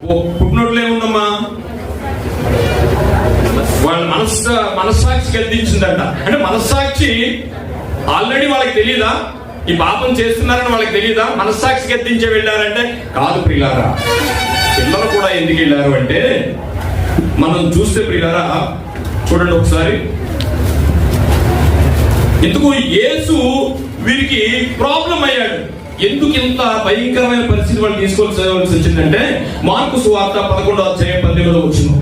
పుట్టినోళ్ళు ఏముందమ్మా, వాళ్ళ మనస్సాక్షి గద్దించిందంట. అంటే మనస్సాక్షి ఆల్రెడీ వాళ్ళకి తెలియదా ఈ పాపం చేస్తున్నారని వాళ్ళకి తెలియదా? మనస్సాక్షి గద్దించే వెళ్ళారంటే కాదు ప్రియులారా. పిల్లలు కూడా ఎందుకు వెళ్ళారు అంటే మనం చూస్తే ప్రియులారా చూడండి ఒకసారి, ఎందుకు యేసు వీరికి ప్రాబ్లం అయ్యాడు. ఎందుకు ఇంత భయంకరమైన పరిస్థితి వాళ్ళు తీసుకోవాల్సి వచ్చిందంటే మార్కు సువార్త 11వ అధ్యాయం 18వ వచనం.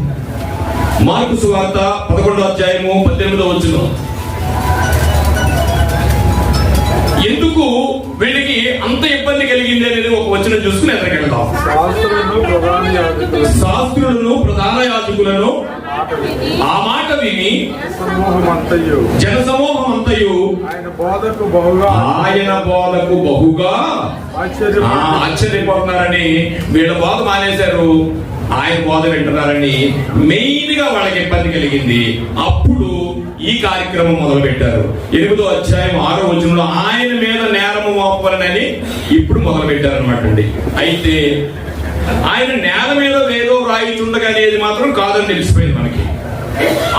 మార్కు సువార్త 11వ అధ్యాయము 18వ వచనం. ఎందుకు వీళ్ళకి అంత ఇబ్బంది కలిగింది అనేది ఒక వచనం చూసుకుని ఎదురుకెళ్తాం. శాస్త్రులను ప్రధాన యాజకులను ఆ మాట విని జనసమూహం అంతయు ఆయన బోధకు బహుగా ఆశ్చర్యపోతున్నారని, వీళ్ళ బోధ మానేశారు, ఆయన బోధ వింటున్నారని మెయిన్ గా వాళ్ళకి ఇబ్బంది కలిగింది. అప్పుడు ఈ కార్యక్రమం మొదలు పెట్టారు. 8వ అధ్యాయం 6వ వచనంలో ఆయన మీద నేరము మోపాలని ఇప్పుడు మొదలు పెట్టారు అనమాట అండి. అయితే ఆయన నేల మీద ఏదో రాయిచుండగా అనేది మాత్రం కాదని తెలిసిపోయింది మనకి.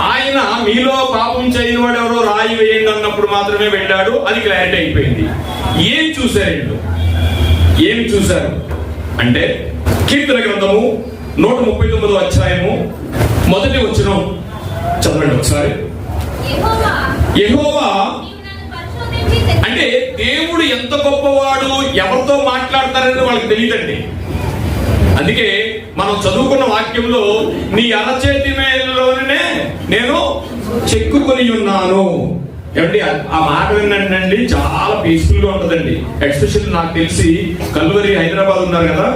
ఆయన మీలో పాపం చేయని వాడు ఎవరో రాయి వేయండి అన్నప్పుడు మాత్రమే వెళ్ళాడు, అది క్లారిటీ అయిపోయింది. ఏం చూశారు? ఏమి చూశారు అంటే కీర్తన గ్రంథము 139వ అధ్యాయము 1వ వచనం చదవండి ఒకసారి. యెహోవా అంటే దేవుడు ఎంత గొప్పవాడు, ఎవరితో మాట్లాడతారని వాళ్ళకి తెలియదండి. అందుకే మనం చదువుకున్న వాక్యంలో నీ అరచేతి మేలులోనే నేను చెక్కుకొని ఉన్నాను. ఏమండి ఆ మాట వినండి, చాలా పీస్ఫుల్ గా ఉంటదండి. ఎస్పెషల్లీ నాకు తెలిసి కల్వరి హైదరాబాద్ ఉన్నారు కదా,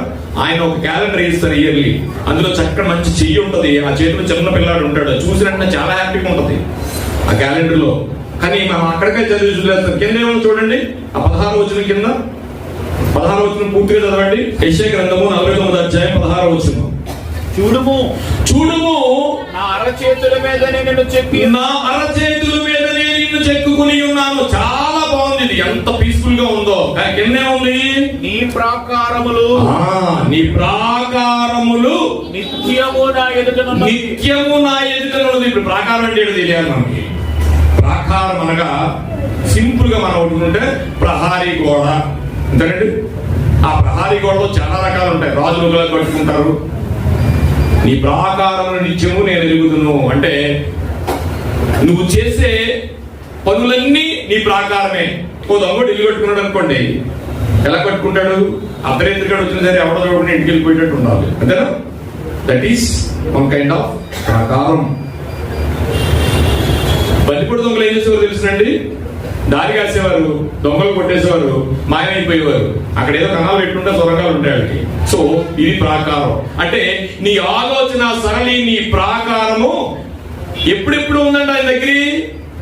ఆయన ఒక క్యాలెండర్ ఇస్తారు ఇయర్లీ. అందులో చక్కగా మంచి చెయ్యి ఉంటది, ఆ చేతిలో చిన్న పిల్లాడు ఉంటాడు, చూసినట్టు చాలా హ్యాపీగా ఉంటది ఆ క్యాలెండర్ లో. కానీ మనం అక్కడికే చదివి చూసేస్తాం. కింద ఏమో చూడండి, ఆ 16వ వచనం కింద, 16వ వచనం పూర్తిగా చదవండి. యెషయా గ్రంథము 49వ అధ్యాయం 16వ వచనం. చూడుము చూడుము నా అరచేతుల మీదనే నిన్ను చెక్కుకుని ఉన్నాను. చాలా బాగుంది, ఇది ఎంత పీస్ఫుల్ గా ఉందో. కింద ఉంది నీ ప్రాకారములు నిత్యము నా ఎదుటనున్నది. ఇప్పుడు ప్రాకారం అంటే తెలియాలి మనకి. ప్రాకారం అనగా సింపుల్ గా మనం అనుకుంటే ప్రహారీ గోడ అంతేనండి. ఆ ప్రహారీ గోడలో చాలా రకాలు ఉంటాయి, రాజులు కట్టుకుంటారు. నీ ప్రాకారమును నిత్యము నేను ఎరుగుదును అంటే నువ్వు చేసే పనులన్నీ నీ ప్రాకారమే. ఓ దొంగడు ఇల్లు కట్టుకున్నాడు అనుకోండి, ఎలా కట్టుకుంటాడు? అర్ధరేత్రిగా వచ్చిన సరే ఎవడో చూడకుండా ఇంటికి వెళ్ళిపోయేటట్టు ఉండాలి, అంతేనా? That is one kind of ప్రాకారం. బల్లిపూడి దొంగలు ఏం చేసేవారు తెలుసునండి? దారి కాసేవారు, దొంగలు కొట్టేసేవారు, మాయమైపోయేవారు. అక్కడ ఏదో కణాలు పెట్టుకుంటే సొరంగాలు ఉంటాయి వాళ్ళకి. సో ఇది ప్రాకారం అంటే నీ ఆలోచన సరళి, నీ ప్రాకారము ఎప్పుడెప్పుడు ఉందండి ఆయన దగ్గర.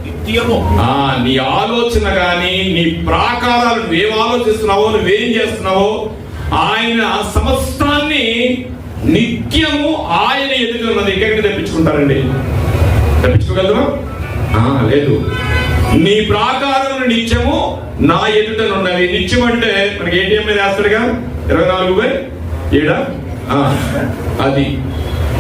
నిత్యము నీ ఆలోచన గాని నీ ప్రాకారాలు నువ్వేం ఆలోచిస్తున్నావో, నువ్వేం చేస్తున్నావో, ఆయన సమస్తాన్ని నిత్యము ఆయన ఎదుట ఉన్నది. ఎక్కడికి తెప్పించుకుంటారండి? తెప్పించుకోగలరా? లేదు. నీ ప్రాకారం నిత్యము నా ఎదుటనున్నది. నిత్యం అంటే మనకి ఏటీఎం మీద వేస్తాడుగా 24/7 అది.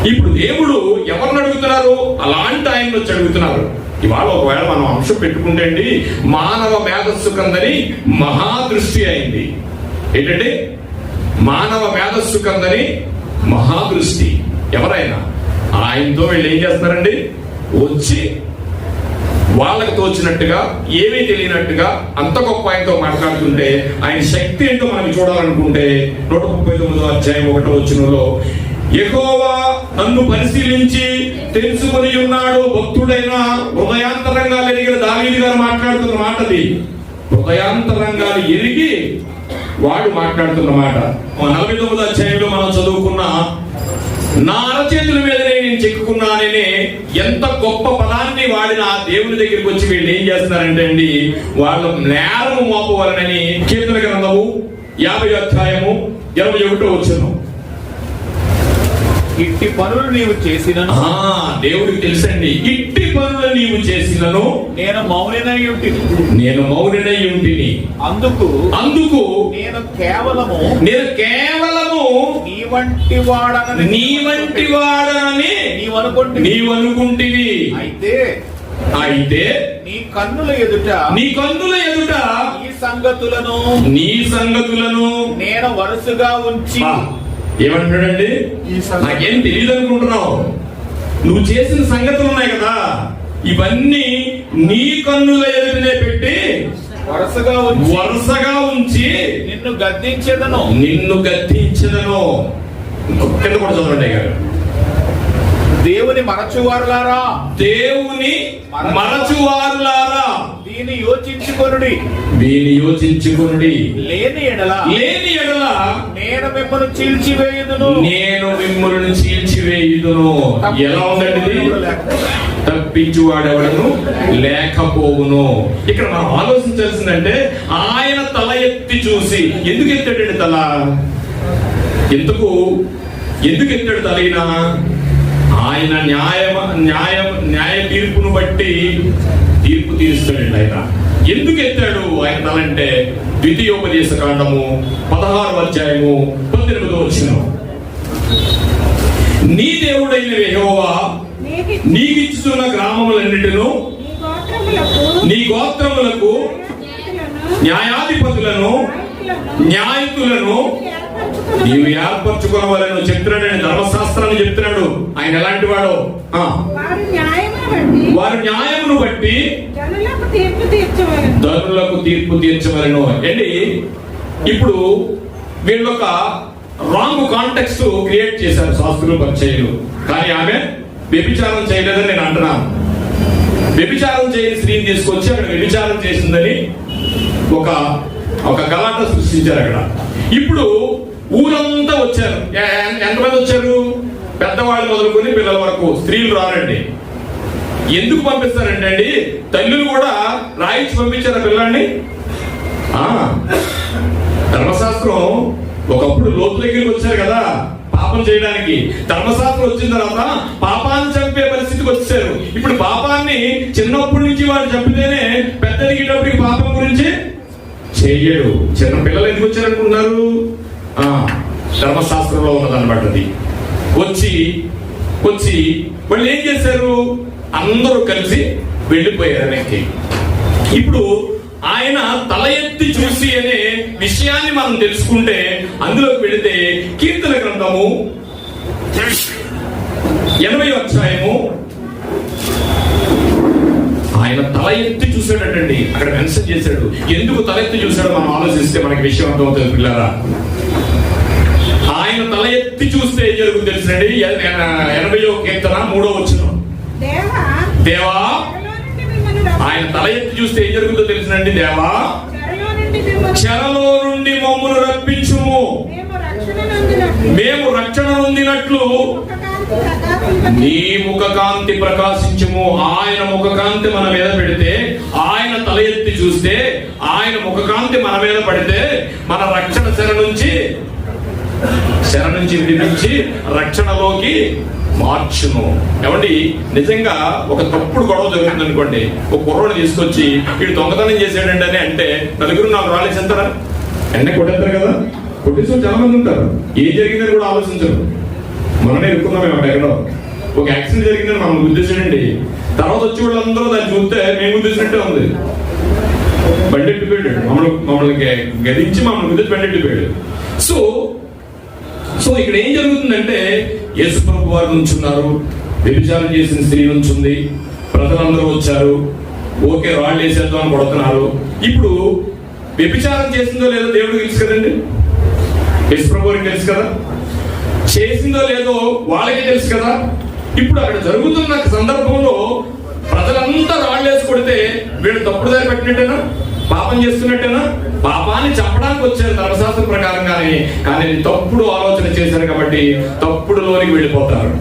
ఇప్పుడు దేవుడు ఎవరిని అడుగుతున్నారు? అలాంటి ఆయన వచ్చి అడుగుతున్నారు. ఇవాళ ఒకవేళ మనం అంశం పెట్టుకుంటే అండి, మానవ మేధస్సు కందని మహాదృష్టి అయింది. ఏంటంటే మానవ మేధస్సు కందని మహాదృష్టి. ఎవరైనా ఆయనతో వీళ్ళు ఏం చేస్తున్నారండి? వచ్చి వాళ్ళకి తోచినట్టుగా, ఏమీ తెలియనట్టుగా అంత గొప్ప ఆయనతో మాట్లాడుతుంటే ఆయన శక్తి ఏంటో మనకి చూడాలనుకుంటే 139వ అధ్యాయం 1వ వచనంలో యెహోవా నన్ను పరిశీలించి తెలుసుకొని ఉన్నాడు. భక్తుడైన హృదయాంతరంగాలు ఎరిగిన దావీదు గారు మాట్లాడుతున్న మాటది. హృదయాంతరంగాలు ఎరిగి వాడు మాట్లాడుతున్న మాట. 49వ అధ్యాయంలో మనం చదువుకున్న నా అరచేతుల మీదనే నేను చెక్కుకున్నాననే ఎంత గొప్ప పదాన్ని వాడిన ఆ దేవుని దగ్గరికి వచ్చి వీళ్ళు ఏం చేస్తున్నారంటే అండి, వాళ్ళ నేరము మోపవలనని కీర్తన గ్రంథము 50వ అధ్యాయము 21వ వచనం. ఇట్టి పనులు నీవు చేసినను, దేవుడికి తెలుసండి, ఇట్టి పనులు నీవు చేసినను నేను మౌననై ఉంటిని. అందుకు నేను కేవలము నీ వంటి వాడనని నీవు అనుకుంటివి. అయితే నీ కన్నుల ఎదుట నీ సంగతులను నేను వరుసగా ఉంచి. ఏమంటాడండి? నాకేం తెలియదు అనుకుంటున్నావు? నువ్వు చేసిన సంగతులు ఉన్నాయి కదా, ఇవన్నీ నీ కన్నుల ఎదుటనే పెట్టి వరుసగా ఉంచి నిన్ను గద్దించెదను. కింద కూడా చదవండి గారు. దేవుని మరచువారులారా దీని యోచించుకొనుడి. లేని ఎడల నేను మిమ్మల్ని చీల్చివేయుదును. ఎలా ఉందండి? తప్పించువాడెవడను లేకపోవును. ఇక్కడ మనం ఆలోచించాల్సిందంటే, ఆయన తల ఎత్తి చూసి, ఎందుకు ఎత్తాడండి తల? ఎందుకు ఎత్తాడు తలైనా? ఆయన న్యాయ తీర్పును బట్టి తీర్పు తీరుస్తాడండి ఆయన. ఎందుకు ఎత్తాడు ఆయన తల అంటే, ద్వితీయోపదేశ కాండము 16వ అధ్యాయము 18వ వచనం. నీ దేవుడైన యెహోవా నీకిచ్చుతున్న గ్రామములన్నిటిను నీ గోత్రములకు న్యాయాధిపతులను నీవు ఏర్పరచుకోవాలని చెప్తున్నాడు. ధర్మశాస్త్రాన్ని చెప్తున్నాడు. ఆయన ఎలాంటి వాడు? వారు న్యాయమును బట్టి ధనులకు తీర్పు తీర్చవలను. ఏంటి ఇప్పుడు వీళ్ళొక రాంగ్ కాంటెక్స్ట్ క్రియేట్ చేశారు శాస్త్రులు, పరిచయులు. కానీ ఆమె వ్యభిచారం చేయలేదని నేను అంటున్నాను. వ్యభిచారం చేయని స్త్రీని తీసుకొచ్చి అక్కడ వ్యభిచారం చేసిందని ఒక గలాట సృష్టించారు అక్కడ. ఇప్పుడు ఊరంతా వచ్చారు. ఎంతమంది వచ్చారు? పెద్దవాళ్ళు మొదలుకొని పిల్లల వరకు. స్త్రీలు రారండి. ఎందుకు పంపిస్తారంటే అండి, తల్లులు కూడా రాయించి పంపించారు పిల్లల్ని. ధర్మశాస్త్రం ఒకప్పుడు లోతు దగ్గరికి వచ్చారు కదా పాపం చేయడానికి. ధర్మశాస్త్రం వచ్చిన తర్వాత పాపాన్ని చంపే పరిస్థితికి వచ్చారు. ఇప్పుడు పాపాన్ని చిన్నప్పటి నుంచి వాడు చంపితేనే పెద్దదిగేటప్పటికి పాపం గురించి చెయ్యడు. చిన్న పిల్లలు ఎందుకు వచ్చారనుకుంటున్నారు? ధర్మశాస్త్రంలో ఉన్నదన్నమాట. అది వచ్చి వాళ్ళు ఏం చేశారు? అందరూ కలిసి వెళ్ళిపోయారు వెనక్కి. ఇప్పుడు ఆయన తల ఎత్తి చూసి అనే విషయాన్ని మనం తెలుసుకుంటే, అందులోకి వెళితే కీర్తన గ్రంథము 80వ అధ్యాయము, ఆయన తల ఎత్తి చూశాడటండి. అక్కడ మెన్షన్ చేశాడు. ఎందుకు తల ఎత్తి చూశాడో మనం ఆలోచిస్తే మనకి విషయం అర్థమవుతుంది పిల్లరా. ఆయన తల ఎత్తి చూస్తే ఏం జరుగుతుంది తెలుసండి? 80వ కీర్తన 3వ వచనం. దేవా, ఆయన తల ఎత్తి చూస్తే ఏం జరుగుతుందో తెలుసునండి. దేవా, చెరలో నుండి మమ్మల్ని రప్పించుము, మేము రక్షణ నొందినట్లు నీ ముఖ కాంతి ప్రకాశించుము. ఆయన ముఖ కాంతి మన మీద పెడితే, ఆయన తల ఎత్తి చూస్తే, ఆయన ముఖ కాంతి మన మీద పడితే, మన రక్షణ చెర నుంచి విడిపించి రక్షణలోకి మార్చును. ఏమండి, నిజంగా ఒక తప్పుడు గొడవ జరుగుతుంది అనుకోండి. ఒక కుర్రోడు తీసుకొచ్చి వీడు దొంగతనం చేశాడండి అని అంటే, నలుగురు 4 రాళ్ళు చెంతారా? ఎన్నే కొట్టేస్తారు కదా. కొట్టేసి చాలా మంది ఉంటారు. ఏం జరిగిందని కూడా ఆలోచించరు. మనమే ఇరుక్కున్నాం మేము ఎక్కడో. ఒక యాక్సిడెంట్ జరిగిందని మనం గుర్తించండి. తర్వాత వచ్చి వాళ్ళందరూ దాన్ని చూస్తే మేము గుర్తించినట్టే ఉంది. బండెట్టిపోయాడు, మమ్మల్ని గదించి మమ్మల్ని గుర్తించి బండెట్టిపోయాడు. సో ఇక్కడ ఏం జరుగుతుందంటే, యేసు ప్రభు వారు నుంచున్నారు, వ్యభిచారం చేసిన స్త్రీ నుంచుంది, ప్రజలందరూ వచ్చారు. ఓకే, రాళ్ళు వేసేద్దాం అని కొడుతున్నారు. ఇప్పుడు వ్యభిచారం చేసిందో లేదో దేవుడికి తెలుసు కదండి. యేసు ప్రభు వారికి తెలుసు కదా. చేసిందో లేదో వాళ్ళకే తెలుసు కదా. ఇప్పుడు అక్కడ జరుగుతున్న సందర్భంలో ప్రజలంతా రాళ్ళు వేసి కొడితే వీళ్ళు తప్పుడు దారి పెట్టినట్టేనా? పాపం చేస్తున్నట్టేనా? పాపాన్ని చంపడానికి వచ్చారు ధర్మశాస్త్రం ప్రకారంగానే. కానీ తప్పుడు ఆలోచన చేశారు కాబట్టి తప్పుడులోనికి వెళ్ళిపోతారు.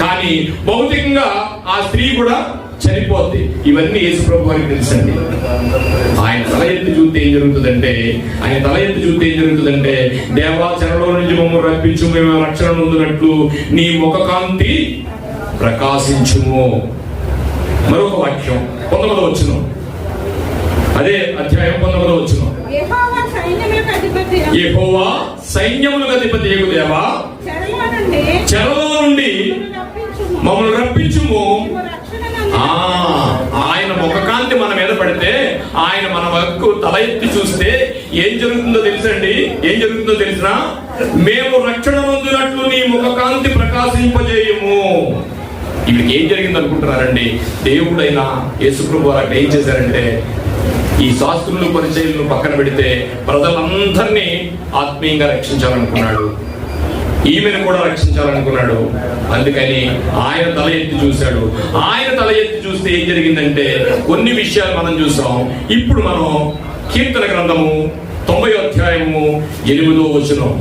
కానీ భౌతికంగా ఆ స్త్రీ కూడా చనిపోద్ది. ఇవన్నీ యేసు ప్రభు వారికి తెలుసండి. ఆయన తల ఎత్తి చూస్తే ఏం జరుగుతుందంటే, దేవా, చెరలో నుంచి మమ్మల్ని రప్పించు, మేము రక్షణ నొందినట్లు నీ ముఖ కాంతి ప్రకాశించుము. మరొక వాక్యం 19వ వచనం, అదే అధ్యాయం 19వ వచనం. యెహోవా సైన్యములకు అధిపతి యెహోవా సైన్యములకు అధిపతి యగు దేవా, చెరలో నుండి మమ్మల్ని రప్పించుము. ఆయన ముఖకాంతి మన మీద పడితే, ఆయన మన వరకు తల ఎత్తి చూస్తే ఏం జరుగుతుందో తెలుసండి? ఏం జరుగుతుందో తెలిసినా, మేము రక్షణ పొందినట్లు నీ ముఖకాంతి ప్రకాశింపజేయము. వీళ్ళకి ఏం జరిగింది అనుకుంటున్నారండి? దేవుడైన యేసుప్రభు వారు అక్కడ ఏం చేశారంటే, ఈ శాస్త్రులు పరిచయాలను పక్కన పెడితే ప్రజలందరినీ ఆత్మీయంగా రక్షించాలనుకున్నాడు, ఈమెను కూడా రక్షించాలనుకున్నాడు. అందుకని ఆయన తల ఎత్తి చూశాడు. ఆయన తల ఎత్తి చూస్తే ఏం జరిగిందంటే కొన్ని విషయాలు మనం చూసాం. ఇప్పుడు మనం కీర్తన గ్రంథము 90వ అధ్యాయము 8వ వచనం